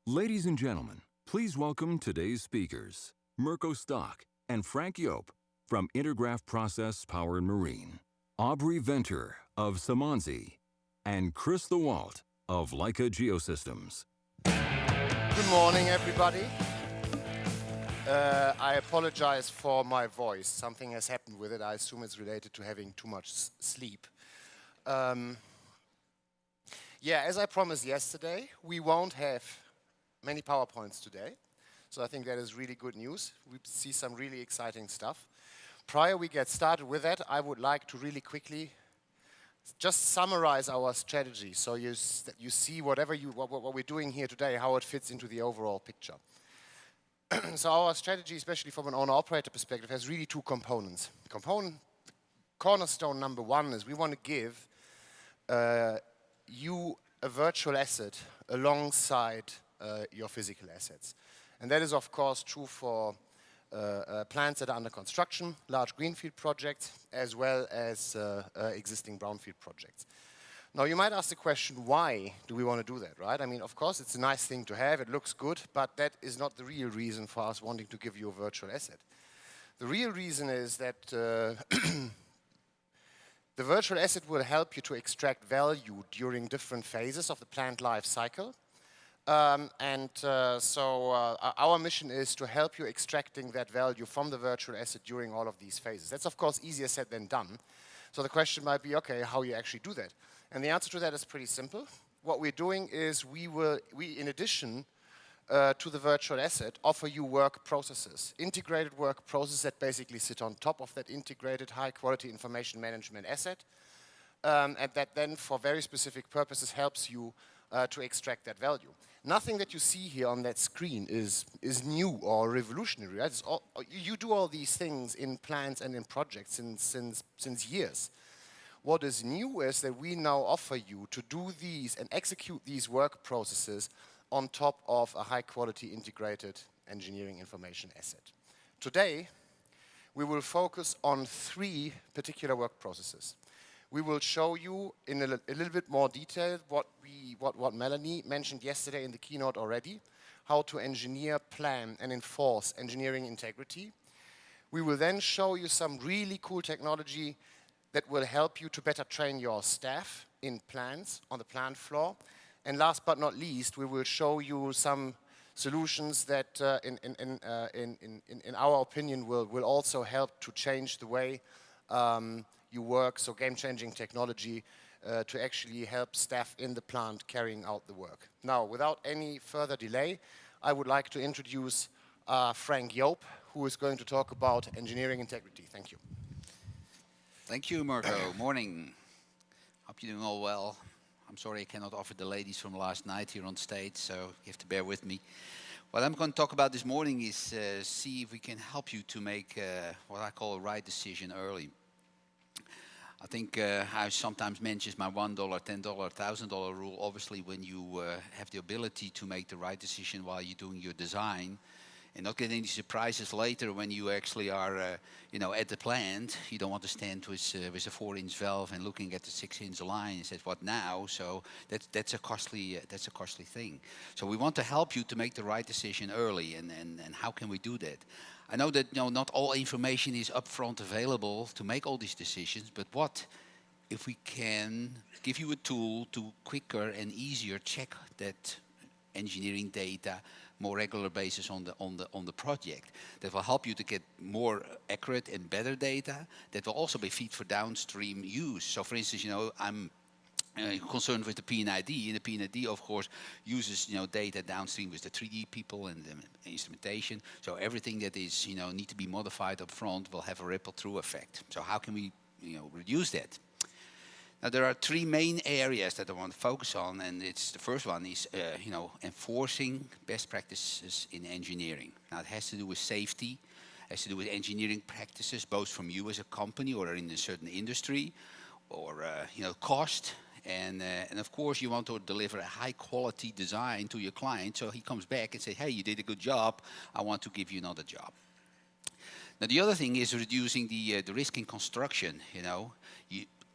Ladies and gentlemen, please welcome today's speakers, Mirko and Frank Joop from Intergraph Process Power and Marine, Aubrey Venter of Samanzi, and Chris Lewalt of Leica Geosystems. Good morning, everybody. I apologize for my voice. Something has happened with it. I assume it's related to having too much sleep. Yeah, as I promised yesterday, we won't have many PowerPoints today. So I think that is really good news. We see some really exciting stuff. Prior we get started with that, I would like to really quickly just summarize our strategy so you see what we're doing here today, how it fits into the overall picture. So our strategy, especially from an owner-operator perspective, has really two components. Cornerstone number one is we want to give you a virtual asset alongside your physical assets. And that is, of course, true for plants that are under construction, large greenfield projects, as well as existing brownfield projects. Now, you might ask the question, why do we want to do that, right? I mean, of course, it's a nice thing to have, it looks good, but that is not the real reason for us wanting to give you a virtual asset. The real reason is that the virtual asset will help you to extract value during different phases of the plant life cycle. Our mission is to help you extracting that value from the virtual asset during all of these phases. That's, of course, easier said than done. So the question might be, okay, how you actually do that? And the answer to that is pretty simple. What we're doing is we in addition to the virtual asset, offer you work processes, integrated work processes that basically sit on top of that integrated high-quality information management asset, and that then, for very specific purposes, helps you to extract that value. Nothing that you see here on that screen is new or revolutionary, right? You do all these things in plants and in projects since years. What is new is that we now offer you to do these and execute these work processes on top of a high-quality integrated engineering information asset. Today, we will focus on three particular work processes. We will show you in a little bit more detail what Melanie mentioned yesterday in the keynote already, how to engineer, plan, and enforce engineering integrity. We will then show you some really cool technology that will help you to better train your staff in plants, on the plant floor. And last but not least, we will show you some solutions that, in our opinion, will also help to change the way you work, so game-changing technology to actually help staff in the plant carrying out the work. Now, without any further delay, I would like to introduce Frank Joop, who is going to talk about engineering integrity. Thank you. Thank you, Mirko. Morning. Hope you're doing all well. I'm sorry I cannot offer the ladies from last night here on stage, so you have to bear with me. What I'm going to talk about this morning is see if we can help you to make what I call a right decision early. I think I sometimes mention my $1, $10, $1,000 rule. Obviously, when you have the ability to make the right decision while you're doing your design, and not get any surprises later when you actually are, at the plant. You don't want to stand with a 4-inch valve and looking at the 6-inch line and say, "What now?" So that's a costly thing. So we want to help you to make the right decision early, and how can we do that? I know that not all information is upfront available to make all these decisions, but what if we can give you a tool to quicker and easier check that engineering data more regular basis on the project that will help you to get more accurate and better data that will also be feed for downstream use. So for instance, I'm concerned with the P&ID, and the P&ID of course uses data downstream with the 3D people and the instrumentation. So everything that is need to be modified up front will have a ripple through effect. So how can we reduce that? Now there are three main areas that I want to focus on, and the first one is enforcing best practices in engineering. Now it has to do with safety, has to do with engineering practices, both from you as a company or in a certain industry, or cost, and of course you want to deliver a high quality design to your client, so he comes back and says, "Hey, you did a good job. I want to give you another job." Now the other thing is reducing the risk in construction.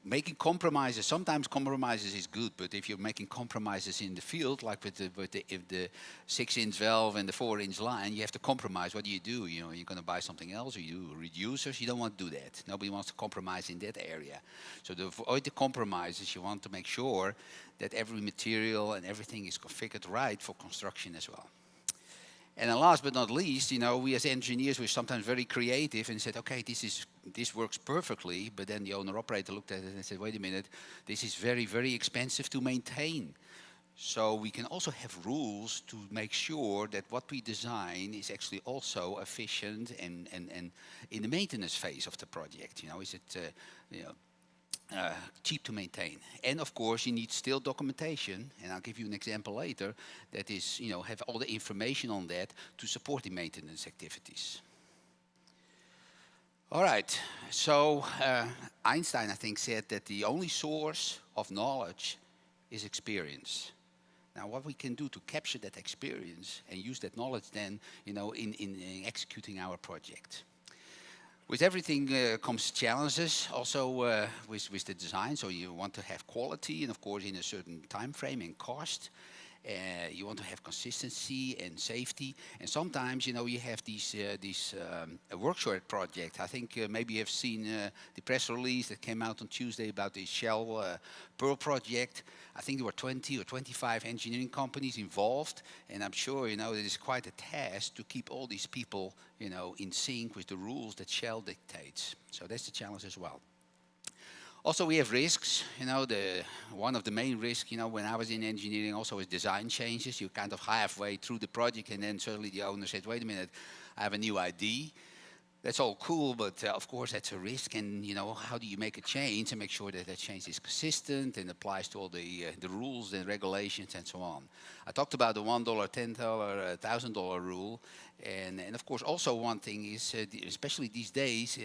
making compromises, sometimes compromises is good, but if you're making compromises in the field, like with the 6-inch valve and the 4-inch line, you have to compromise. What do? You know, you're going to buy something else, or you reducers. You don't want to do that. Nobody wants to compromise in that area. So to avoid the compromises, you want to make sure that every material and everything is configured right for construction as well. And then last but not least, you know, we as engineers, we're sometimes very creative and said, okay, this works perfectly. But then the owner-operator looked at it and said, wait a minute, this is very, very expensive to maintain. So we can also have rules to make sure that what we design is actually also efficient and in the maintenance phase of the project. You know, is it, you know, cheap to maintain. And of course you need still documentation, and I'll give you an example later, that is, you know, have all the information on that to support the maintenance activities. All right, so Einstein, I think, said that the only source of knowledge is experience. Now what we can do to capture that experience and use that knowledge then, you know, in executing our project. With everything comes challenges also with the design. So you want to have quality and of course in a certain time frame and cost. You want to have consistency and safety. And sometimes, you know, you have these workshop project. I think maybe you have seen the press release that came out on Tuesday about the Shell Pearl project. I think there were 20 or 25 engineering companies involved. And I'm sure, you know, it is quite a task to keep all these people, you know, in sync with the rules that Shell dictates. So that's the challenge as well. Also, we have risks. You know, one of the main risks, you know, when I was in engineering also is design changes. You're kind of halfway through the project and then suddenly the owner said, wait a minute, I have a new idea. That's all cool, but of course that's a risk. And, you know, how do you make a change and make sure that that change is consistent and applies to all the rules and regulations and so on. I talked about the $1, $10, $1,000 rule. And of course also one thing is, especially these days,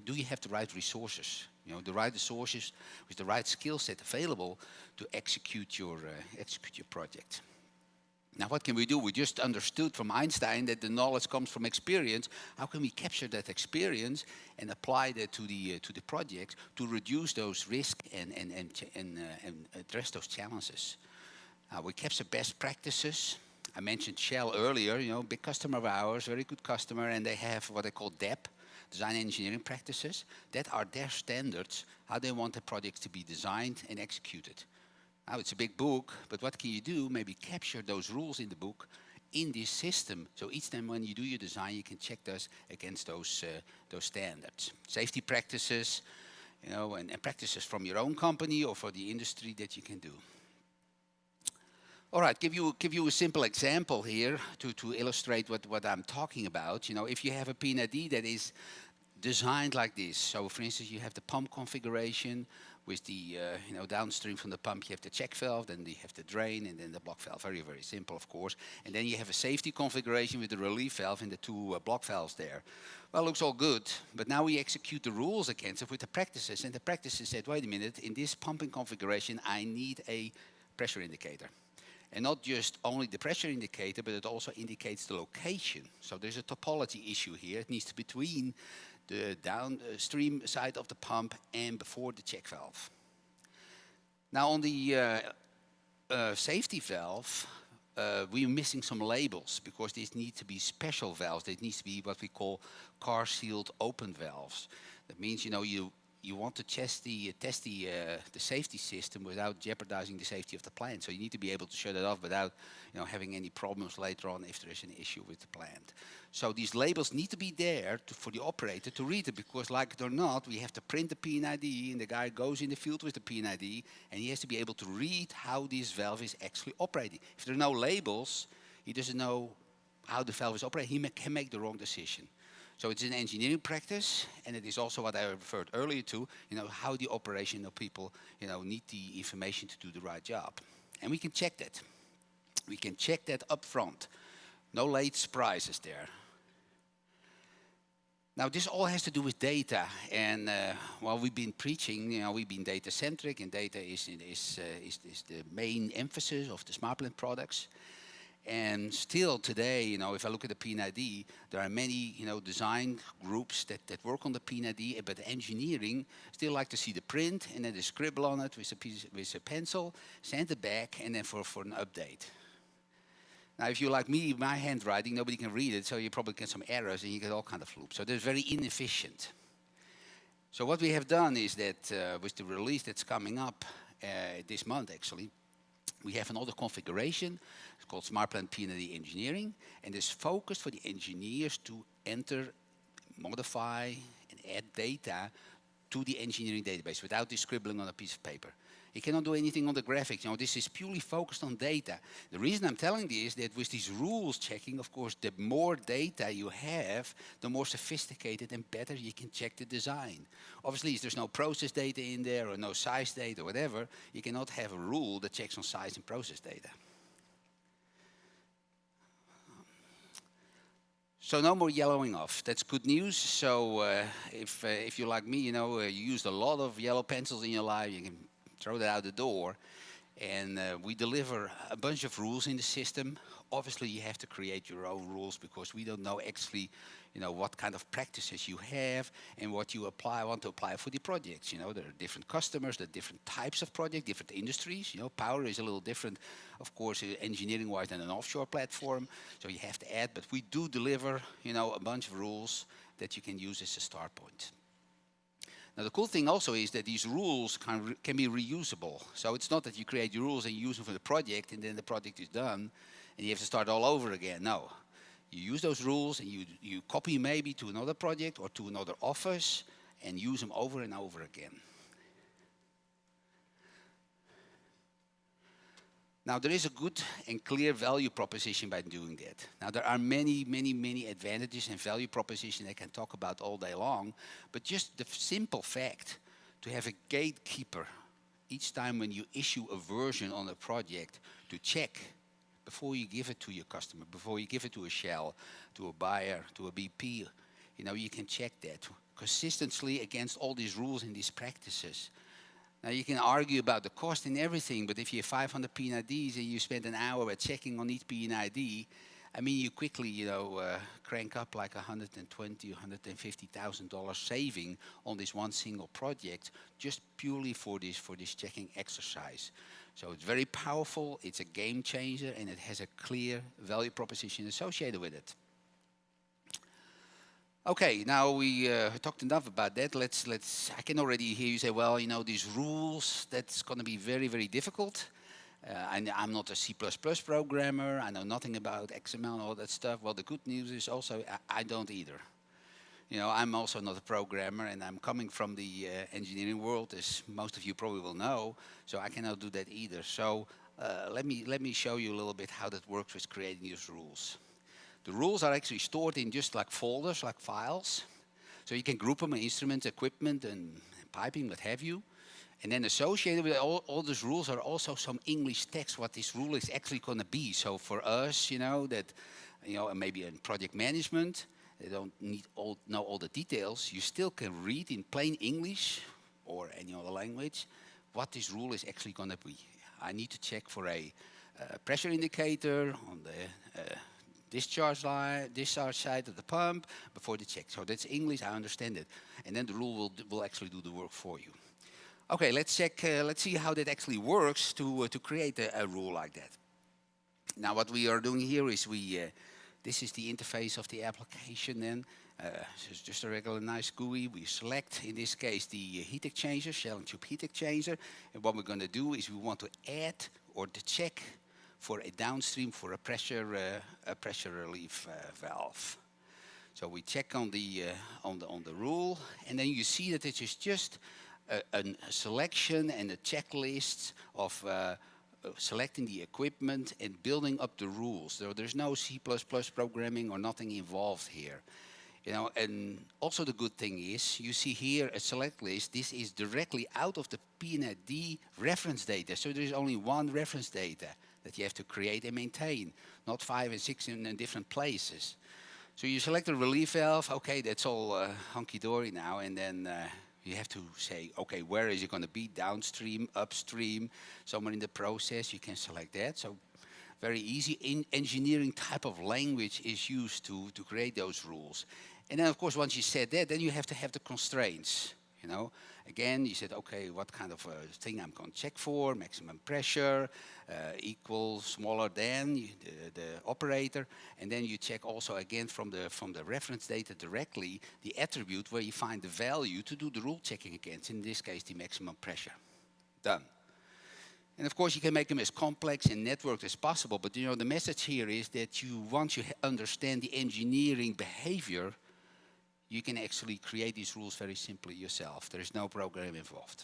do you have the right resources? You know, the right resources with the right skill set available to execute your project. Now, what can we do? We just understood from Einstein that the knowledge comes from experience. How can we capture that experience and apply that to the project to reduce those risks and address those challenges? We capture best practices. I mentioned Shell earlier. You know, big customer of ours, very good customer, and they have what they call DEP. Design engineering practices, that are their standards, how they want the projects to be designed and executed. Now it's a big book, but what can you do? Maybe capture those rules in the book in this system. So each time when you do your design, you can check those against those standards. Safety practices, you know, and practices from your own company or for the industry that you can do. All right, give you a simple example here to illustrate what I'm talking about. You know, if you have a P&ID that is designed like this. So for instance, you have the pump configuration with the, you know, downstream from the pump, you have the check valve, then you have the drain, and then the block valve. Very, very simple, of course. And then you have a safety configuration with the relief valve and the two block valves there. Well, looks all good, but now we execute the rules against it with the practices. And the practices said, wait a minute, in this pumping configuration, I need a pressure indicator. And not just only the pressure indicator, but it also indicates the location. So there's a topology issue here. It needs to be between the downstream side of the pump and before the check valve. Now on the safety valve, we're missing some labels because these need to be special valves. They need to be what we call car-sealed open valves. That means, you know, you want to test the safety system without jeopardizing the safety of the plant. So you need to be able to shut it off without, you know, having any problems later on if there is an issue with the plant. So these labels need to be there for the operator to read it, because like it or not, we have to print the P&ID, and the guy goes in the field with the P&ID, and he has to be able to read how this valve is actually operating. If there are no labels, he doesn't know how the valve is operating. He can make the wrong decision. So it's an engineering practice, and it is also what I referred earlier to, you know, how the operational people, you know, need the information to do the right job. And we can check that. We can check that up front. No late surprises there. Now this all has to do with data, and while we've been preaching, you know, we've been data-centric, and data is the main emphasis of the smart plant products. And still today, if I look at the P&ID, there are many, design groups that work on the P&ID, but engineering still like to see the print and then they scribble on it with a pencil, send it back, and then for an update. Now, if you're like me, my handwriting, nobody can read it, so you probably get some errors and you get all kind of loops. So that's very inefficient. So what we have done is that with the release that's coming up this month, actually, we have another configuration. It's called Smart Plan P&ID Engineering, and it's focused for the engineers to enter, modify, and add data to the engineering database without this scribbling on a piece of paper. You cannot do anything on the graphics. This is purely focused on data. The reason I'm telling this is that with these rules checking, of course, the more data you have, the more sophisticated and better you can check the design. Obviously, if there's no process data in there or no size data or whatever, you cannot have a rule that checks on size and process data. So no more yellowing off. That's good news. So if you're like me, you used a lot of yellow pencils in your life, you can throw that out the door. And we deliver a bunch of rules in the system. Obviously, you have to create your own rules because we don't know actually, what kind of practices you have and what you want to apply for the projects. There are different customers, there are different types of projects, different industries. Power is a little different, of course, engineering-wise than an offshore platform. So you have to add, but we do deliver, a bunch of rules that you can use as a start point. Now, the cool thing also is that these rules can be reusable. So it's not that you create your rules and you use them for the project and then the project is done and you have to start all over again. No. You use those rules and you copy maybe to another project or to another office and use them over and over again. Now, there is a good and clear value proposition by doing that. Now, there are many, many, many advantages and value propositions I can talk about all day long, but just the simple fact to have a gatekeeper each time when you issue a version on a project to check before you give it to your customer, before you give it to a Shell, to a buyer, to a BP, you can check that consistently against all these rules and these practices. Now, you can argue about the cost and everything, but if you have 500 P&IDs and you spend an hour at checking on each P&ID, you quickly, crank up like $120,000 or $150,000 saving on this one single project, just purely for this checking exercise. So it's very powerful, it's a game changer, and it has a clear value proposition associated with it. Okay, now we talked enough about that. I can already hear you say, well, these rules, that's going to be very, very difficult. I'm not a C++ programmer. I know nothing about XML and all that stuff. Well, the good news is also I don't either. I'm also not a programmer, and I'm coming from the engineering world, as most of you probably will know, so I cannot do that either. So let me show you a little bit how that works with creating these rules. The rules are actually stored in just like folders, like files. So you can group them in instruments, equipment, and piping, what have you. And then associated with all these rules are also some English text, what this rule is actually going to be. So for us, maybe in project management, they don't know all the details. You still can read in plain English or any other language what this rule is actually going to be. I need to check for a pressure indicator on the discharge side of the pump before the check. So that's English, I understand it. And then the rule will actually do the work for you. Okay, let's check, let's see how that actually works to create a rule like that. Now what we are doing here is this is the interface of the application then. It's just a regular nice GUI. We select, in this case, the heat exchanger, Shell and Joop heat exchanger. And what we're going to do is we want to add or to check for a downstream for a pressure relief valve. So we check on the rule, and then you see that it is just a selection and a checklist of selecting the equipment and building up the rules. So there's no C++ programming or nothing involved here. And also the good thing is, you see here a select list. This is directly out of the P&ID reference data. So there's only one reference data that you have to create and maintain, not 5 and 6 in different places. So you select the relief valve. Okay, that's all hunky-dory now. And then you have to say, okay, where is it going to be? Downstream, upstream, somewhere in the process. You can select that. So Very easy. Engineering type of language is used to create those rules. And then, of course, once you said that, then you have to have the constraints. You know, again, you said, okay, what kind of thing I'm going to check for? Maximum pressure, equal, smaller than the operator, and then you check also again from the reference data directly the attribute where you find the value to do the rule checking against. In this case, the maximum pressure. Done. And of course, you can make them as complex and networked as possible. But you know, the message here is that once you understand the engineering behavior, you can actually create these rules very simply yourself. There is no program involved.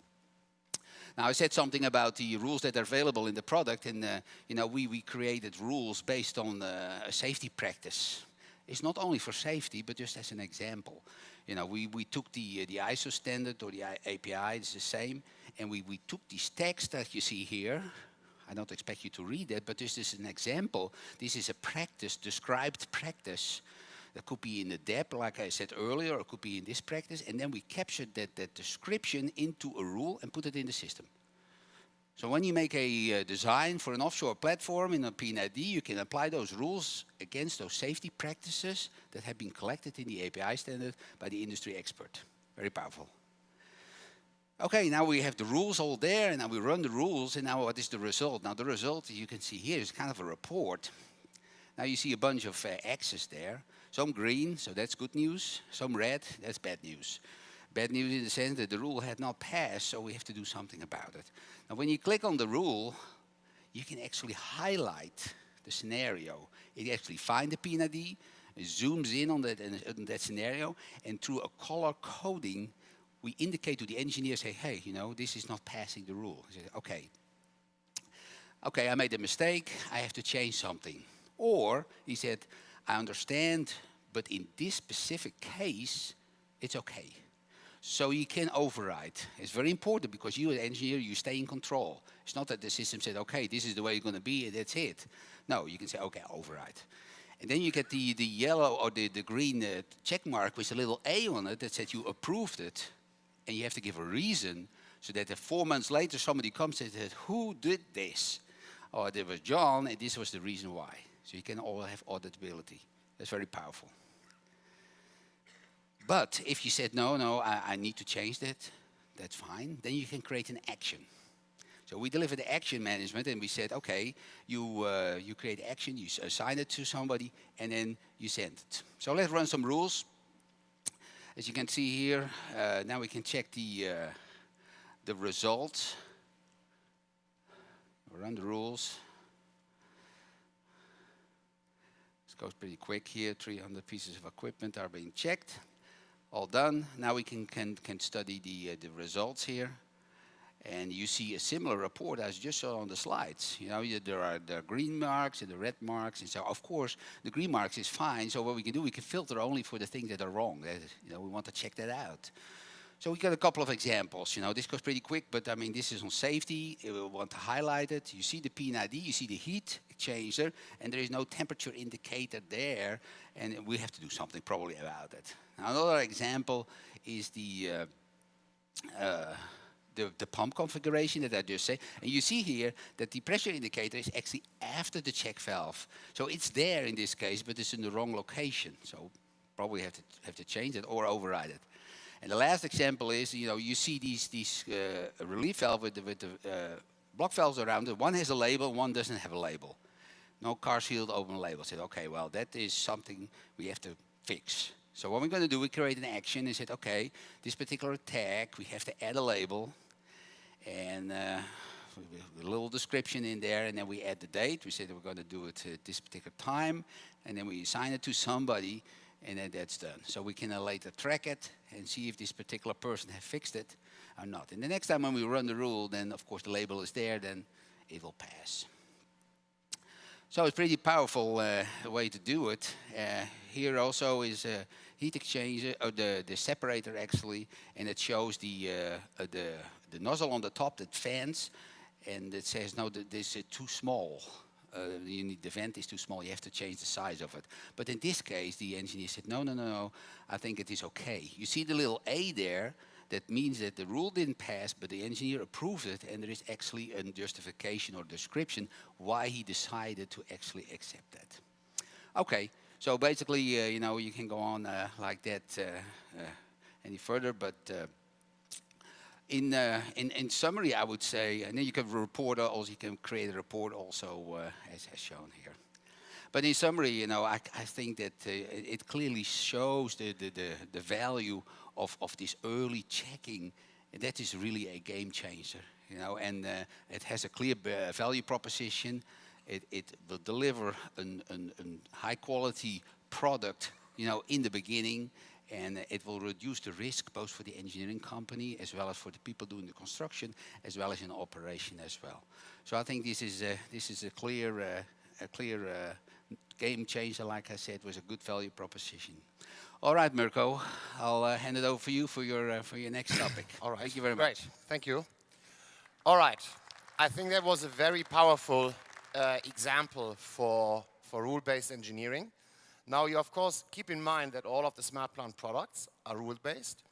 Now, I said something about the rules that are available in the product, and you know, we created rules based on a safety practice. It's not only for safety, but just as an example. You know, we took the ISO standard or the API, it's the same, and we took these texts that you see here. I don't expect you to read it, but this is an example. This is a practice, described practice. That could be in the depth, like I said earlier, or it could be in this practice, and then we captured that description into a rule and put it in the system. So when you make a design for an offshore platform in a P&ID, you can apply those rules against those safety practices that have been collected in the API standard by the industry expert. Very powerful. Okay, now we have the rules all there, and now we run the rules, and now what is the result? Now the result, you can see here, is kind of a report. Now you see a bunch of axes there. Some green, so that's good news. Some red, that's bad news. Bad news in the sense that the rule had not passed, so we have to do something about it. Now when you click on the rule, you can actually highlight the scenario. It actually finds the P&ID, zooms in on that scenario, and through a color coding, we indicate to the engineer, say, hey, you know, this is not passing the rule. He says, okay, I made a mistake, I have to change something. Or he said, I understand, but in this specific case, it's okay. So you can override. It's very important because you, as an engineer, you stay in control. It's not that the system said, okay, this is the way it's going to be, and that's it. No, you can say, okay, override. And then you get the yellow or the green check mark with a little A on it that says you approved it. And you have to give a reason so that 4 months later somebody comes and says, who did this? Oh, there was John, and this was the reason why. So you can all have auditability. That's very powerful. But if you said, no, I need to change that, that's fine. Then you can create an action. So we deliver the action management, and we said, okay, you create action, you assign it to somebody, and then you send it. So let's run some rules. As you can see here, now we can check the results. We'll run the rules. Goes pretty quick here. 300 pieces of equipment are being checked. All done. Now we can study the results here. And you see a similar report as just saw on the slides. You know, there are the green marks and the red marks. And so, of course, the green marks is fine. So what we can do, we can filter only for the things that are wrong. You know, we want to check that out. So we got a couple of examples. You know, this goes pretty quick, but I mean, this is on safety. We want to highlight it. You see the P&ID, you see the heat exchanger, and there is no temperature indicator there, and we have to do something probably about it. Now, another example is the pump configuration that I just said. And you see here that the pressure indicator is actually after the check valve. So it's there in this case, but it's in the wrong location. So probably have to change it or override it. And the last example is, you know, you see these relief valve with the block valves around it. One has a label, one doesn't have a label. No car shield, open label. Said, okay, well, that is something we have to fix. So what we're going to do, we create an action and said, okay, this particular tag, we have to add a label. And a little description in there, and then we add the date. We said we're going to do it at this particular time, and then we assign it to somebody, and then that's done. So we can later track it and see if this particular person has fixed it or not. And the next time when we run the rule, then of course the label is there, then it will pass. So it's pretty powerful way to do it. Here also is a heat exchanger, or the separator actually, and it shows the nozzle on the top that fans, and it says, no, this is too small. The vent is too small, you have to change the size of it. But in this case, the engineer said, no, I think it is okay. You see the little A there, That means that the rule didn't pass, but the engineer approved it, and there is actually a justification or description why he decided to actually accept that. Okay, so basically, you know, you can go on like that any further, but in summary, I would say, and then you can report also, you can create a report also as shown here. But in summary, you know, I think that it clearly shows the value of this early checking. That is really a game changer, you know, and it has a clear value proposition. It will deliver a high quality product, you know, in the beginning, and it will reduce the risk both for the engineering company as well as for the people doing the construction, as well as in operation as well. So I think this is a clear game changer, like I said, with a good value proposition. All right, Mirko, I'll hand it over for you for your next topic. All right. Thank you very much. Great. Thank you. All right. I think that was a very powerful example for rule-based engineering. Now, you of course keep in mind that all of the smart plant products are rule-based,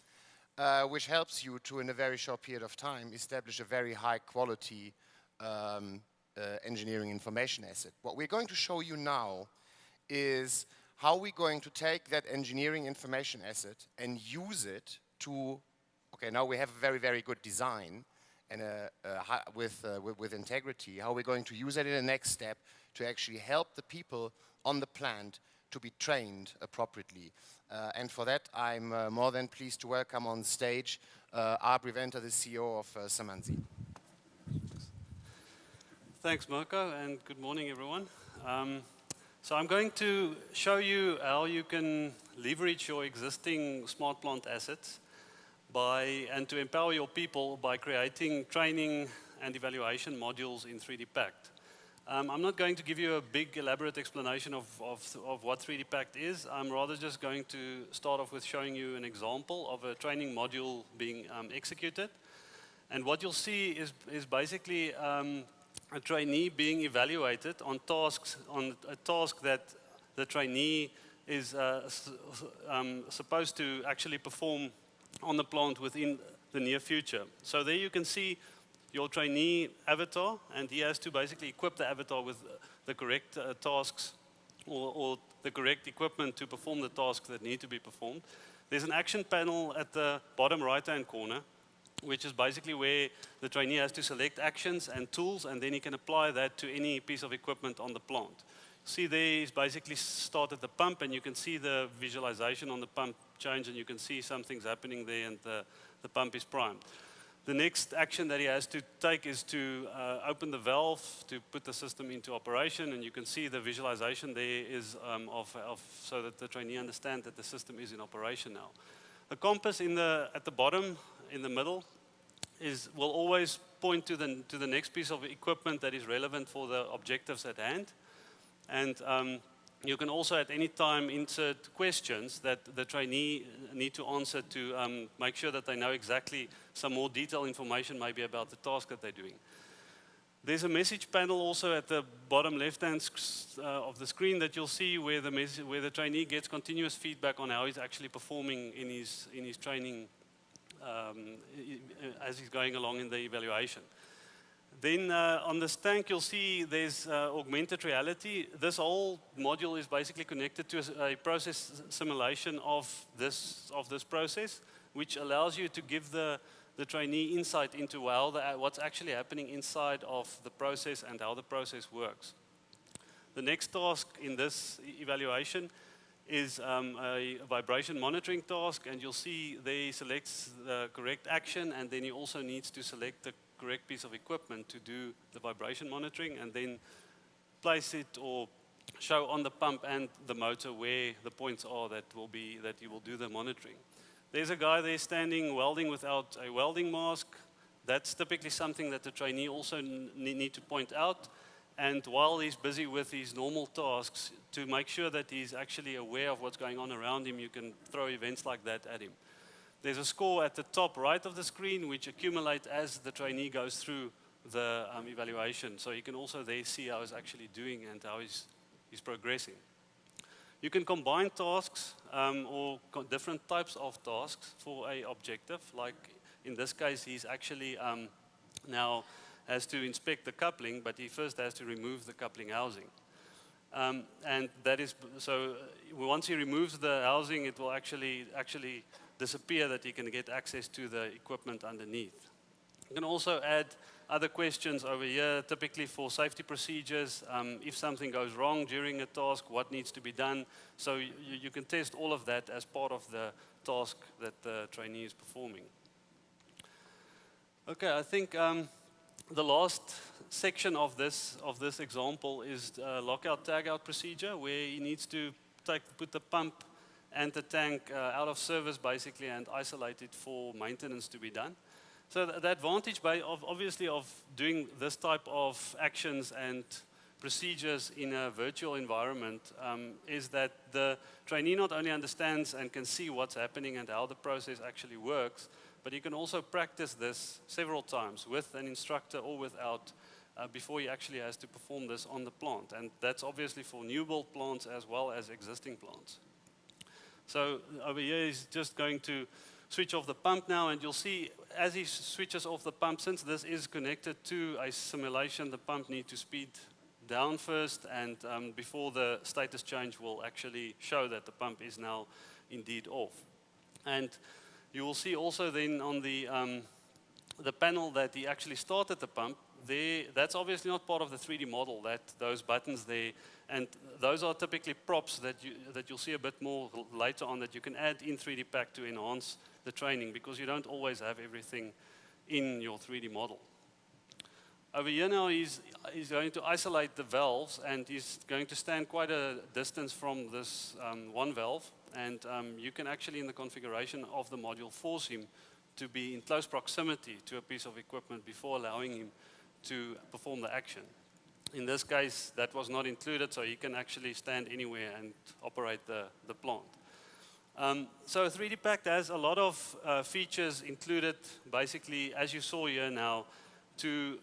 which helps you to, in a very short period of time, establish a very high quality engineering information asset. What we're going to show you now is how we're going to take that engineering information asset and use it to, okay, now we have a very, very good design and with integrity, how we're going to use it in the next step to actually help the people on the plant to be trained appropriately. And for that, I'm more than pleased to welcome on stage Aubrey Venter, the CEO of Synergies. Thanks, Mirko, and good morning, everyone. So I'm going to show you how you can leverage your existing smart plant assets and to empower your people by creating training and evaluation modules in 3D Pact. I'm not going to give you a big elaborate explanation of what 3D Pact is. I'm rather just going to start off with showing you an example of a training module being executed. And what you'll see is basically a trainee being evaluated on tasks, on a task that the trainee is supposed to actually perform on the plant within the near future. So there you can see your trainee avatar, and he has to basically equip the avatar with the correct tasks or the correct equipment to perform the tasks that need to be performed. There's an action panel at the bottom right-hand corner, which is basically where the trainee has to select actions and tools, and then he can apply that to any piece of equipment on the plant. See there, he's basically started the pump, and you can see the visualization on the pump change, and you can see something's happening there, and the pump is primed. The next action that he has to take is to open the valve to put the system into operation, and you can see the visualization there is so that the trainee understands that the system is in operation now. The compass at the bottom, in the middle, will always point to the next piece of equipment that is relevant for the objectives at hand. And you can also at any time insert questions that the trainee need to answer to make sure that they know exactly some more detailed information maybe about the task that they're doing. There's a message panel also at the bottom left-hand of the screen that you'll see where the trainee gets continuous feedback on how he's actually performing in his training as he's going along in the evaluation. Then on this tank, you'll see there's augmented reality. This whole module is basically connected to a process simulation of this process, which allows you to give the trainee insight into what's actually happening inside of the process and how the process works. The next task in this evaluation is a vibration monitoring task, and you'll see they selects the correct action, and then he also needs to select the correct piece of equipment to do the vibration monitoring, and then place it or show on the pump and the motor where the points are that you will do the monitoring. There's a guy there standing welding without a welding mask. That's typically something that the trainee also need to point out. And while he's busy with his normal tasks, to make sure that he's actually aware of what's going on around him, you can throw events like that at him. There's a score at the top right of the screen which accumulates as the trainee goes through the evaluation. So you can also there see how he's actually doing and how he's progressing. You can combine tasks or different types of tasks for a objective. Like in this case, he's actually now has to inspect the coupling, but he first has to remove the coupling housing. And that is, so once he removes the housing, it will actually disappear, that he can get access to the equipment underneath. You can also add other questions over here, typically for safety procedures. If something goes wrong during a task, what needs to be done? So you can test all of that as part of the task that the trainee is performing. Okay, I think the last section of this example is lockout tagout procedure, where he needs to put the pump and the tank out of service basically and isolate it for maintenance to be done. So the advantage obviously of doing this type of actions and procedures in a virtual environment is that the trainee not only understands and can see what's happening and how the process actually works, but he can also practice this several times with an instructor or without before he actually has to perform this on the plant. And that's obviously for new build plants as well as existing plants. So over here he's just going to switch off the pump now, and you'll see as he switches off the pump, since this is connected to a simulation, the pump needs to speed down first, and before the status change will actually show that the pump is now indeed off. And you will see also then on the panel that he actually started the pump. That's obviously not part of the 3D model, those buttons there, and those are typically props that you'll see a bit more later on that you can add in 3D Pack to enhance the training, because you don't always have everything in your 3D model. Over here now he's going to isolate the valves, and he's going to stand quite a distance from this one valve, and you can actually in the configuration of the module force him to be in close proximity to a piece of equipment before allowing him to perform the action. In this case, that was not included, so he can actually stand anywhere and operate the plant. So 3D Pact has a lot of features included, basically, as you saw here now, to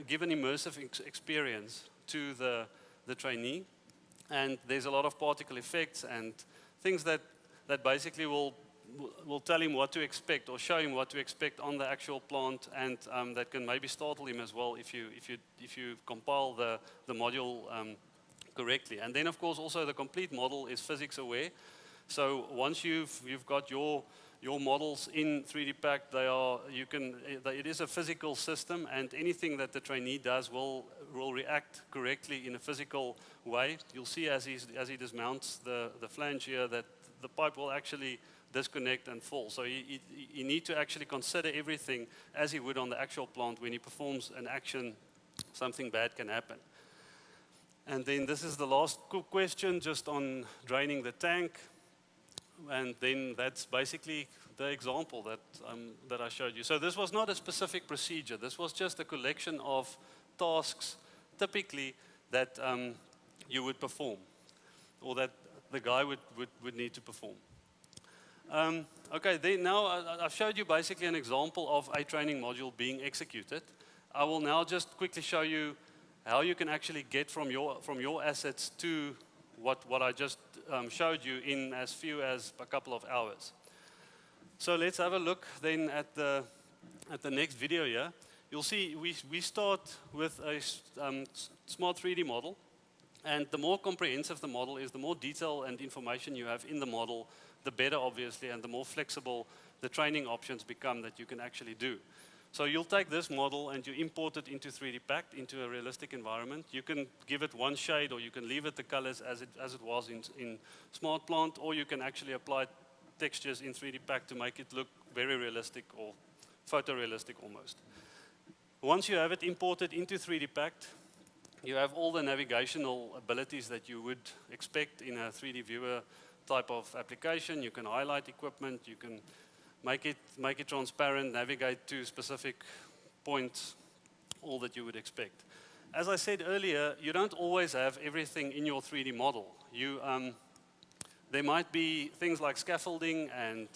give an immersive experience to the trainee. And there's a lot of particle effects and things that basically will tell him what to expect or show him what to expect on the actual plant, and that can maybe startle him as well if you compile the module correctly. And then of course also the complete model is physics aware. So once you've got your models in 3D Pack, it is a physical system, and anything that the trainee does will react correctly in a physical way. You'll see as he dismounts the flange here that the pipe will actually disconnect and fall. So you need to actually consider everything as he would on the actual plant. When he performs an action, something bad can happen. And then this is the last question, just on draining the tank. And then that's basically the example that I showed you. So this was not a specific procedure. This was just a collection of tasks, typically, that you would perform, or that the guy would need to perform. Okay, now I've showed you basically an example of a training module being executed. I will now just quickly show you how you can actually get from your assets to what I just showed you in as few as a couple of hours. So let's have a look then at the next video here. You'll see we start with a smart 3D model, and the more comprehensive the model is, the more detail and information you have in the model, the better obviously, and the more flexible the training options become that you can actually do. So you'll take this model and you import it into 3D Pact, into a realistic environment. You can give it one shade, or you can leave it the colors as it was in Smart Plant, or you can actually apply textures in 3D Pact to make it look very realistic or photorealistic almost. Once you have it imported into 3D Pact, you have all the navigational abilities that you would expect in a 3D viewer type of application. You can highlight equipment, you can make it transparent, navigate to specific points, all that you would expect. As I said earlier, you don't always have everything in your 3D model. There might be things like scaffolding and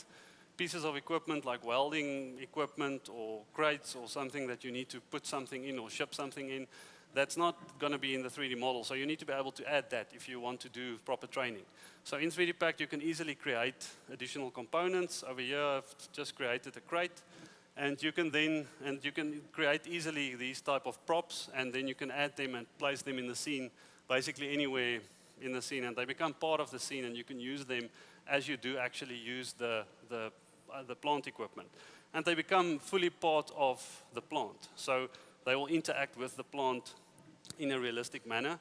pieces of equipment like welding equipment or crates or something that you need to put something in or ship something in that's not going to be in the 3D model. So you need to be able to add that if you want to do proper training. So in 3D Pack, you can easily create additional components. Over here, I've just created a crate. And you can create easily these type of props, and then you can add them and place them in the scene, basically anywhere in the scene, and they become part of the scene, and you can use them as you do actually use the plant equipment. And they become fully part of the plant. So they will interact with the plant in a realistic manner.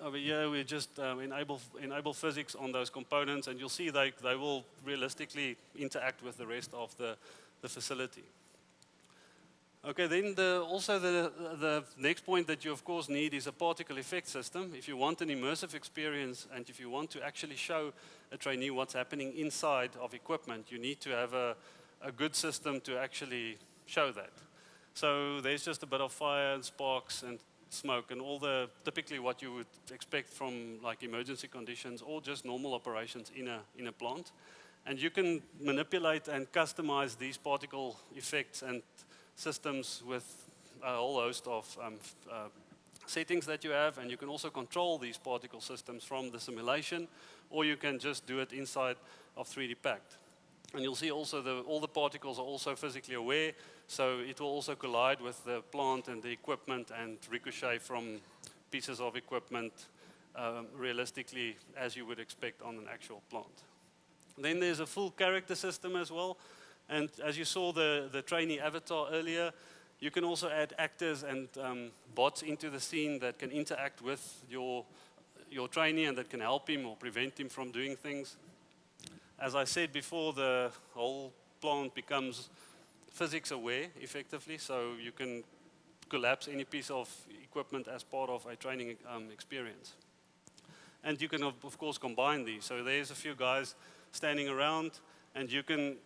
Over here, we just enable physics on those components, and you'll see they will realistically interact with the rest of the facility. Okay, then also the next point that you of course need is a particle effect system. If you want an immersive experience and if you want to actually show a trainee what's happening inside of equipment, you need to have a good system to actually show that. So there's just a bit of fire and sparks and smoke and all the typically what you would expect from like emergency conditions or just normal operations in a plant. And you can manipulate and customize these particle effects and systems with a whole host of settings that you have, and you can also control these particle systems from the simulation, or you can just do it inside of 3D Packed. And you'll see also all the particles are also physically aware, so it will also collide with the plant and the equipment and ricochet from pieces of equipment realistically as you would expect on an actual plant. Then there's a full character system as well. And as you saw the trainee avatar earlier, you can also add actors and bots into the scene that can interact with your trainee and that can help him or prevent him from doing things. As I said before, the whole plant becomes physics aware effectively, so you can collapse any piece of equipment as part of a training experience. And you can of course combine these. So there's a few guys standing around, and you can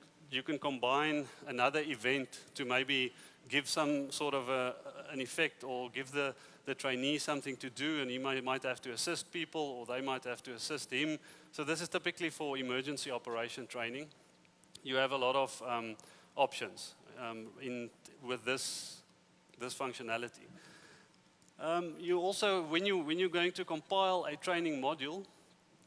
combine another event to maybe give some sort of an effect or give the trainee something to do, and he might have to assist people or they might have to assist him. So this is typically for emergency operation training. You have a lot of options with this functionality. You also, when you're going to compile a training module,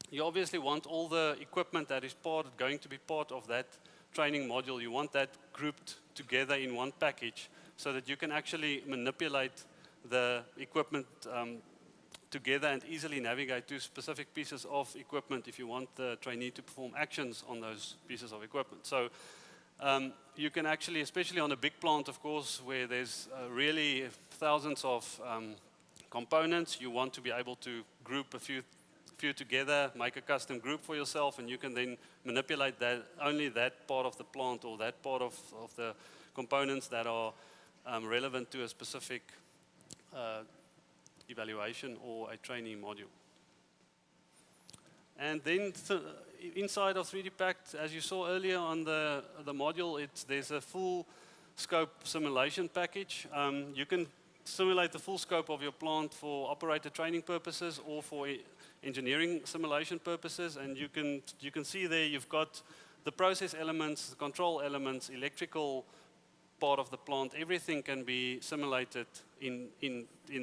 you obviously want all the equipment that is going to be part of that training module. You want that grouped together in one package so that you can actually manipulate the equipment together and easily navigate to specific pieces of equipment if you want the trainee to perform actions on those pieces of equipment. So you can actually, especially on a big plant, of course, where there's really thousands of components, you want to be able to group a few together, make a custom group for yourself, and you can then manipulate that only that part of the plant or that part of the components that are relevant to a specific evaluation or a training module. And then inside of 3D Packed, as you saw earlier on the module, there's a full scope simulation package. You can simulate the full scope of your plant for operator training purposes or for engineering simulation purposes, and you can see there you've got the process elements, the control elements, electrical part of the plant. Everything can be simulated in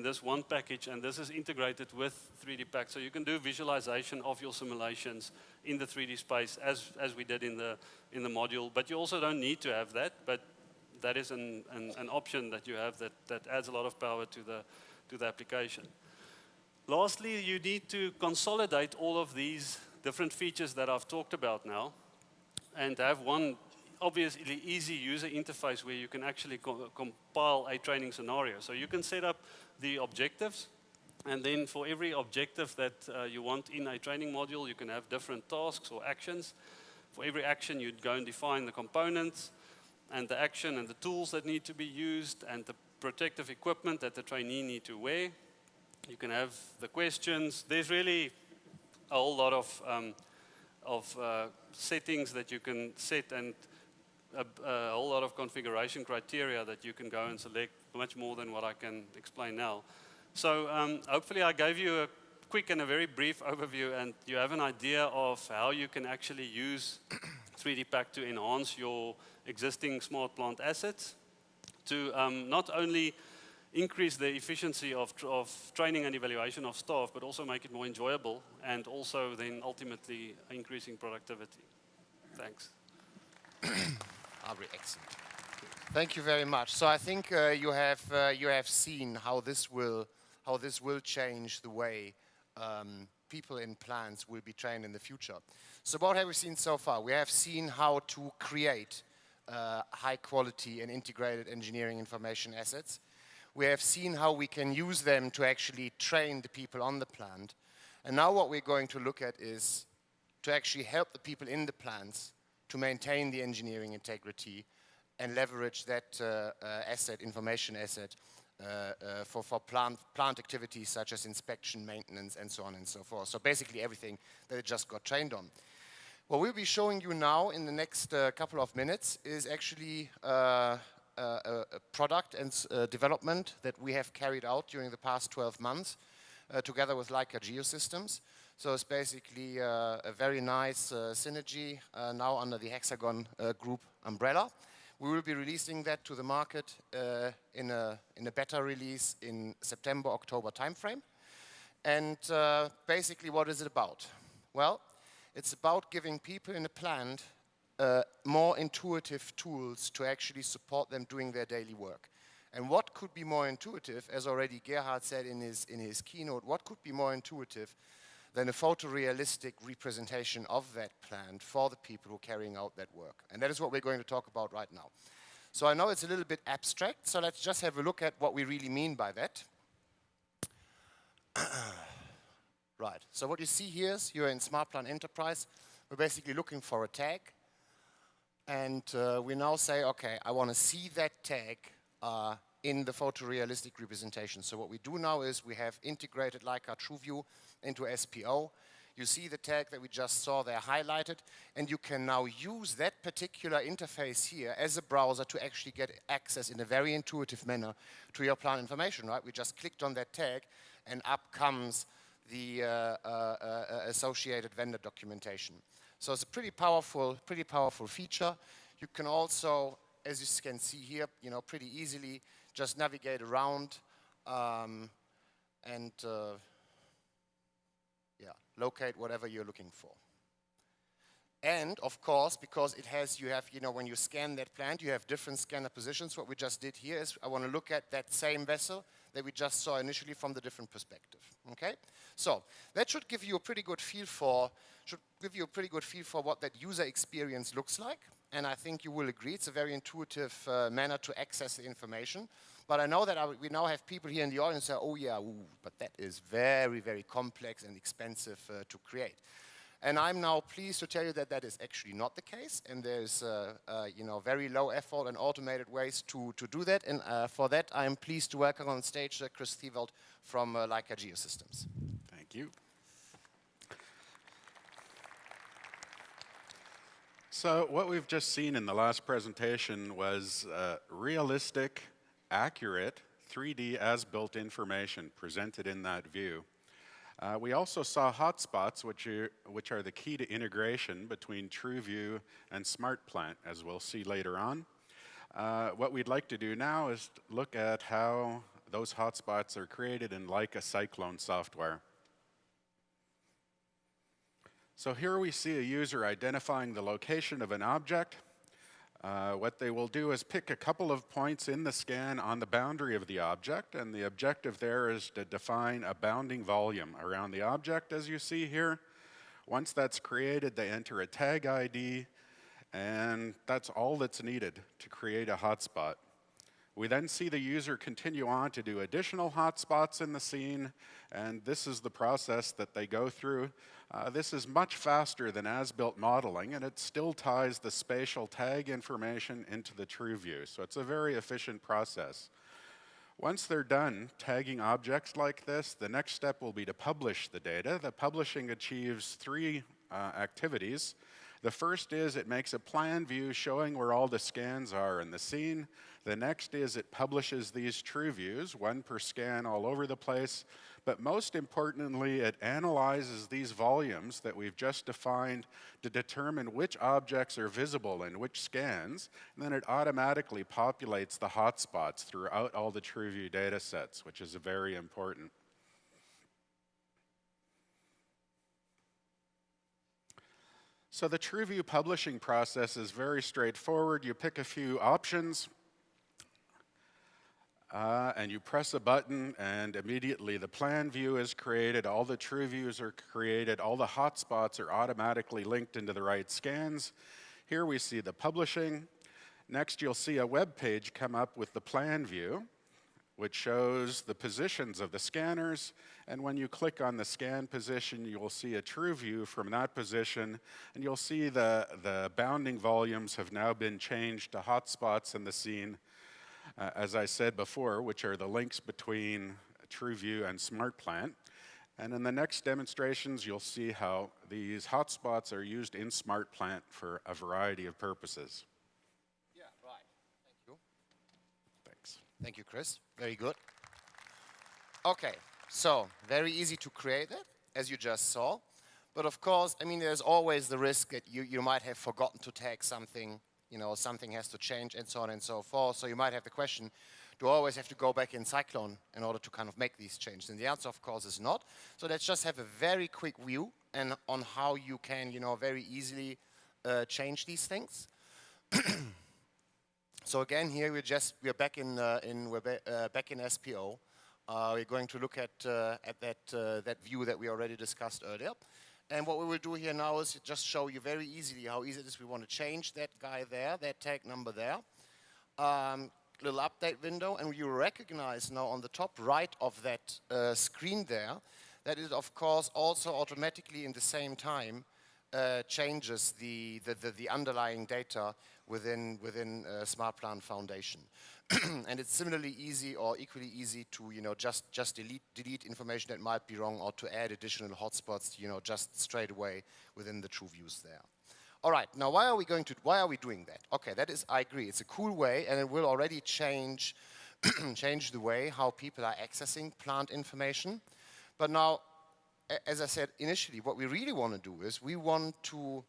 this one package, and this is integrated with 3D Pack. So you can do visualization of your simulations in the 3D space as we did in the module. But you also don't need to have that, but that is an option that you have that adds a lot of power to the application. Lastly, you need to consolidate all of these different features that I've talked about now and have one obviously easy user interface where you can actually compile a training scenario. So you can set up the objectives, and then for every objective that you want in a training module, you can have different tasks or actions. For every action, you'd go and define the components and the action and the tools that need to be used and the protective equipment that the trainee need to wear. You can have the questions. There's really a whole lot of settings that you can set and a whole lot of configuration criteria that you can go and select, much more than what I can explain now. So hopefully I gave you a quick and a very brief overview, and you have an idea of how you can actually use 3D Pack to enhance your existing smart plant assets, to not only increase the efficiency of training and evaluation of staff, but also make it more enjoyable, and also then ultimately increasing productivity. Thanks. Aubrey, excellent. Thank you very much. So I think you have seen how this will change the way people in plants will be trained in the future. So what have we seen so far? We have seen how to create high quality and integrated engineering information assets. We have seen how we can use them to actually train the people on the plant. And now what we're going to look at is to actually help the people in the plants to maintain the engineering integrity and leverage that information asset for plant activities such as inspection, maintenance, and so on and so forth. So basically everything that it just got trained on. What we'll be showing you now in the next couple of minutes is actually a product and development that we have carried out during the past 12 months together with Leica Geosystems. So it's basically a very nice synergy now under the Hexagon group umbrella. We will be releasing that to the market in a beta release in September, October timeframe. And basically what is it about? Well, it's about giving people in a plant more intuitive tools to actually support them doing their daily work. And what could be more intuitive, as already Gerhard said in his keynote, what could be more intuitive than a photorealistic representation of that plant for the people who are carrying out that work? And that is what we're going to talk about right now. So I know it's a little bit abstract, so let's just have a look at what we really mean by that. Right, so what you see here is you're in Smart Plant Enterprise. We're basically looking for a tag. And we now say, okay, I want to see that tag in the photorealistic representation. So what we do now is we have integrated Leica TrueView into SPO. You see the tag that we just saw there highlighted, and you can now use that particular interface here as a browser to actually get access in a very intuitive manner to your plant information, right? We just clicked on that tag, and up comes the associated vendor documentation. So it's a pretty powerful feature. You can also, as you can see here, pretty easily just navigate around and locate whatever you're looking for. And of course, because when you scan that plant, you have different scanner positions. What we just did here is I want to look at that same vessel that we just saw initially from the different perspective. Okay? So that should give you a pretty good feel for what that user experience looks like. And I think you will agree it's a very intuitive manner to access the information. But I know that we now have people here in the audience who say, oh yeah, but that is very, very complex and expensive to create. And I'm now pleased to tell you that that is actually not the case. And there's very low effort and automated ways to do that. And for that, I'm pleased to welcome on stage Chris Thiewald from Leica Geosystems. Thank you. So what we've just seen in the last presentation was realistic, accurate 3D as-built information presented in that view. We also saw hotspots, which are the key to integration between TrueView and SmartPlant, as we'll see later on. What we'd like to do now is look at how those hotspots are created in Leica Cyclone software. So here we see a user identifying the location of an object. What they will do is pick a couple of points in the scan on the boundary of the object, and the objective there is to define a bounding volume around the object, as you see here. Once that's created, they enter a tag ID, and that's all that's needed to create a hotspot. We then see the user continue on to do additional hotspots in the scene, and this is the process that they go through. This is much faster than as-built modeling, and it still ties the spatial tag information into the TrueView, so it's a very efficient process. Once they're done tagging objects like this, the next step will be to publish the data. The publishing achieves three activities. The first is it makes a plan view showing where all the scans are in the scene. The next is it publishes these TrueViews, one per scan all over the place. But most importantly, it analyzes these volumes that we've just defined to determine which objects are visible in which scans, and then it automatically populates the hotspots throughout all the TrueView data sets, which is very important. So the TrueView publishing process is very straightforward. You pick a few options, and you press a button, and immediately the plan view is created, all the true views are created, all the hotspots are automatically linked into the right scans. Here we see the publishing. Next, you'll see a web page come up with the plan view, which shows the positions of the scanners, and when you click on the scan position, you will see a true view from that position, and you'll see the bounding volumes have now been changed to hotspots in the scene, as I said before, which are the links between TrueView and SmartPlant. And in the next demonstrations, you'll see how these hotspots are used in SmartPlant for a variety of purposes. Yeah, right. Thank you. Thanks. Thank you, Chris. Very good. Okay, so very easy to create it, as you just saw. But of course, I mean, there's always the risk that you might have forgotten to tag something, you know, something has to change and so on and so forth. So you might have the question, do I always have to go back in Cyclone in order to kind of make these changes? And the answer, of course, is not. So let's just have a very quick view and on how you can, you know, very easily change these things. So again, here we're back in SPO. We're going to look at that view that we already discussed earlier. And what we will do here now is just show you very easily how easy it is. We want to change that guy there, that tag number there. Little update window, and you recognize now on the top right of that screen there, that it of course also automatically in the same time changes the underlying data within SmartPlant Foundation. And it's similarly easy or equally easy to, you know, just delete information that might be wrong, or to add additional hotspots, you know, just straight away within the true views there. All right, now why are we doing that? Okay, that is, I agree, it's a cool way, and it will already change change the way how people are accessing plant information. But now, as I said initially, what we really want to do is we want to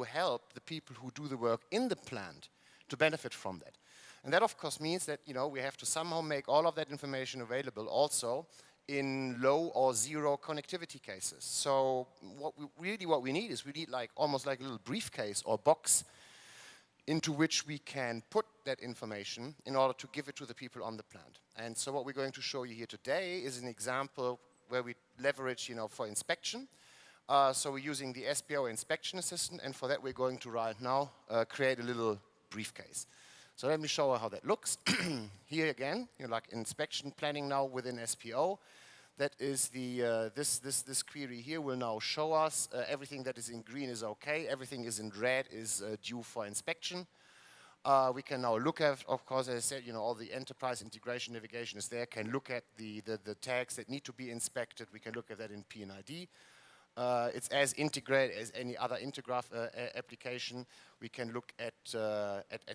help the people who do the work in the plant to benefit from that. And that, of course, means that, you know, we have to somehow make all of that information available also in low or zero connectivity cases. So what we need is we need almost like a little briefcase or box into which we can put that information in order to give it to the people on the plant. And so what we're going to show you here today is an example where we leverage, you know, for inspection. So we're using the SPO inspection assistant, and for that we're going to right now create a little briefcase. So let me show you how that looks. Here again, you're like inspection planning now within SPO. That is this query here will now show us everything that is in green is okay, everything is in red is due for inspection. We can now look at, of course, as I said, you know, all the enterprise integration navigation is there, can look at the tags that need to be inspected. We can look at that in P&ID. It's as integrated as any other Intergraph application. We can look at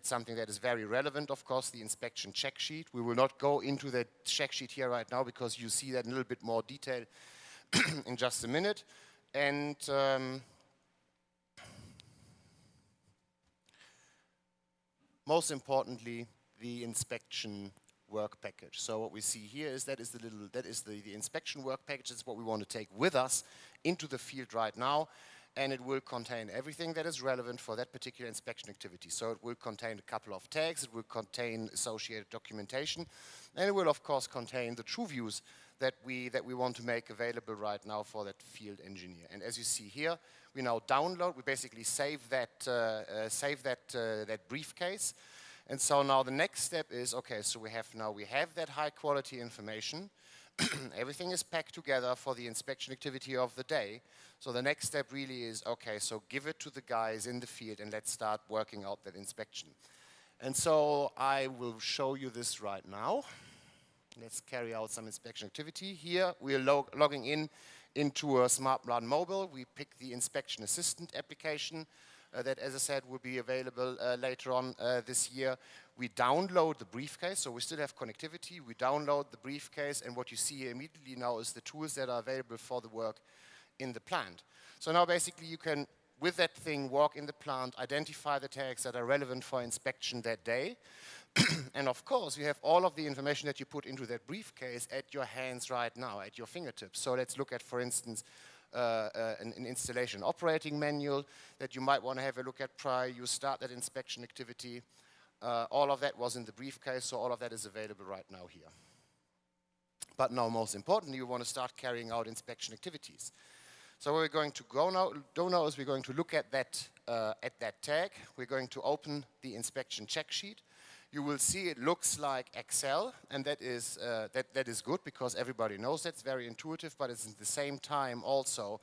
something that is very relevant, of course, the inspection check sheet. We will not go into that check sheet here right now because you see that in a little bit more detail in just a minute. And most importantly, the inspection work package. So what we see here is that is the inspection work package. That's what we want to take with us into the field right now, and it will contain everything that is relevant for that particular inspection activity. So it will contain a couple of tags, it will contain associated documentation, and it will of course contain the true views that we want to make available right now for that field engineer. And as you see here, we now download, we basically save that briefcase. And so now the next step is, okay, so we have that high quality information. Everything is packed together for the inspection activity of the day. So the next step really is, okay, so give it to the guys in the field and let's start working out that inspection. And so I will show you this right now. Let's carry out some inspection activity. Here we are logging into a SmartPlant Mobile. We pick the inspection assistant application. that, as I said, will be available later on this year. We download the briefcase, so we still have connectivity. We download the briefcase, and what you see here immediately now is the tools that are available for the work in the plant. So now basically you can, with that thing, walk in the plant, identify the tags that are relevant for inspection that day. And of course, you have all of the information that you put into that briefcase at your hands right now, at your fingertips. So let's look at, for instance, an installation operating manual that you might want to have a look at prior you start that inspection activity. All of that was in the briefcase, so all of that is available right now here. But now, most importantly, you want to start carrying out inspection activities. So where we're going to go now is we're going to look at that tag. We're going to open the inspection check sheet. You will see it looks like Excel, and that is good because everybody knows that's very intuitive, but it's at the same time also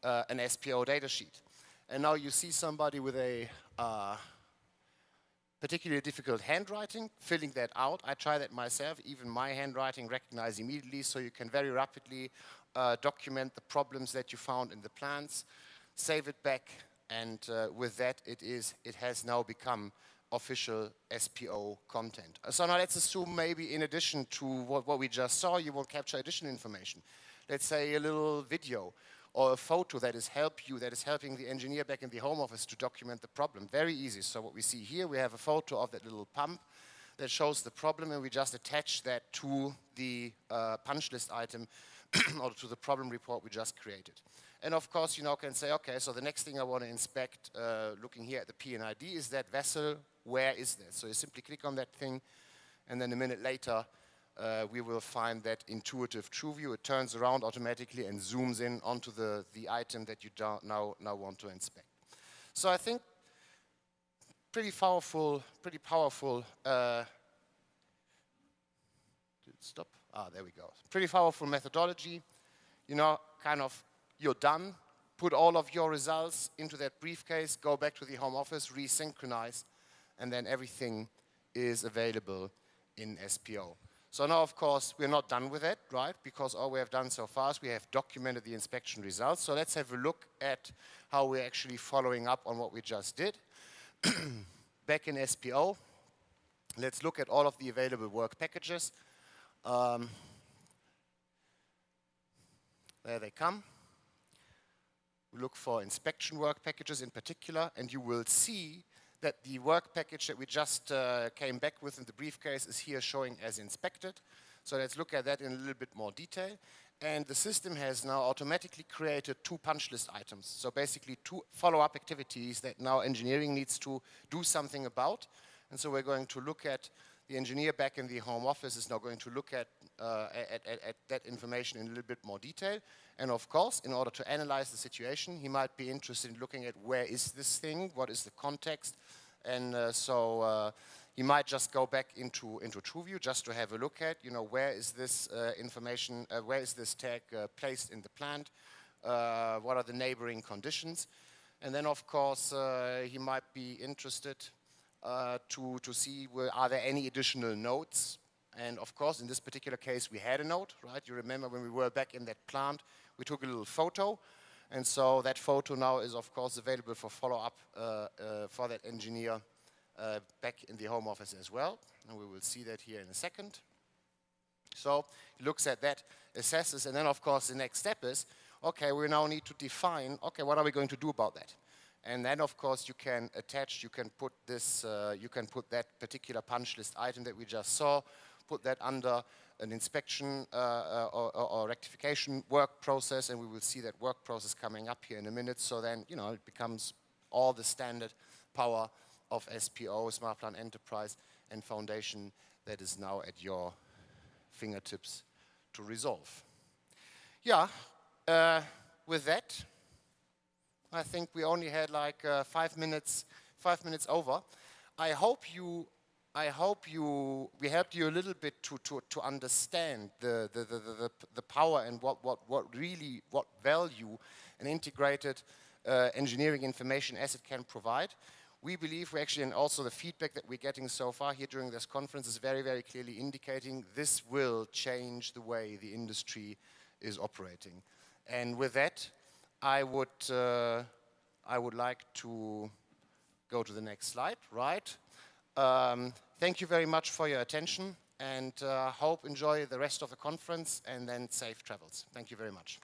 an SPO data sheet. And now you see somebody with a particularly difficult handwriting, filling that out. I try that myself. Even my handwriting recognized immediately, so you can very rapidly document the problems that you found in the plans, save it back, and with that, it has now become official SPO content. So now let's assume maybe in addition to what we just saw, you will capture additional information. Let's say a little video or a photo that is helping the engineer back in the home office to document the problem. Very easy. So what we see here, we have a photo of that little pump that shows the problem, and we just attach that to the punch list item or to the problem report we just created. And of course, you now can say, okay, so the next thing I want to inspect, looking here at the P&ID, is that vessel. Where is this? So you simply click on that thing, and then a minute later, we will find that intuitive true view. It turns around automatically and zooms in onto the item that you now want to inspect. So I think pretty powerful. Did it stop? Ah, there we go. Pretty powerful methodology. You know, kind of, you're done. Put all of your results into that briefcase, go back to the home office, resynchronize, and then everything is available in SPO. So now, of course, we're not done with it, right? Because all we have done so far is we have documented the inspection results. So let's have a look at how we're actually following up on what we just did. Back in SPO, let's look at all of the available work packages. There they come. We look for inspection work packages in particular, and you will see that the work package that we just came back with in the briefcase is here showing as inspected. So let's look at that in a little bit more detail. And the system has now automatically created 2 punch list items. So basically 2 follow-up activities that now engineering needs to do something about. And so we're going to look at the engineer back in the home office is now going to look at that information in a little bit more detail. And of course, in order to analyze the situation, he might be interested in looking at where is this thing, what is the context. And so he might just go back into TrueView just to have a look at, you know, where is this information, where is this tag placed in the plant, what are the neighboring conditions. And then of course, he might be interested to see are there any additional nodes. And of course, in this particular case, we had a node, right? You remember when we were back in that plant, we took a little photo. And so that photo now is, of course, available for follow-up for that engineer back in the home office as well. And we will see that here in a second. So he looks at that, assesses, and then, of course, the next step is, okay, we now need to define, okay, what are we going to do about that? And then, of course, you can attach, you can put this, you can put that particular punch list item that we just saw, put that under an inspection or rectification work process, and we will see that work process coming up here in a minute. So then, you know, it becomes all the standard power of SPO, Smart Plant Enterprise, and Foundation that is now at your fingertips to resolve. Yeah, with that, I think we only had like 5 minutes over. I hope we helped you a little bit to understand the power and what value an integrated engineering information asset can provide. We believe we actually, and also the feedback that we're getting so far here during this conference is very, very clearly indicating this will change the way the industry is operating. And with that, I would like to go to the next slide, right. Thank you very much for your attention, and hope enjoy the rest of the conference, and then safe travels. Thank you very much.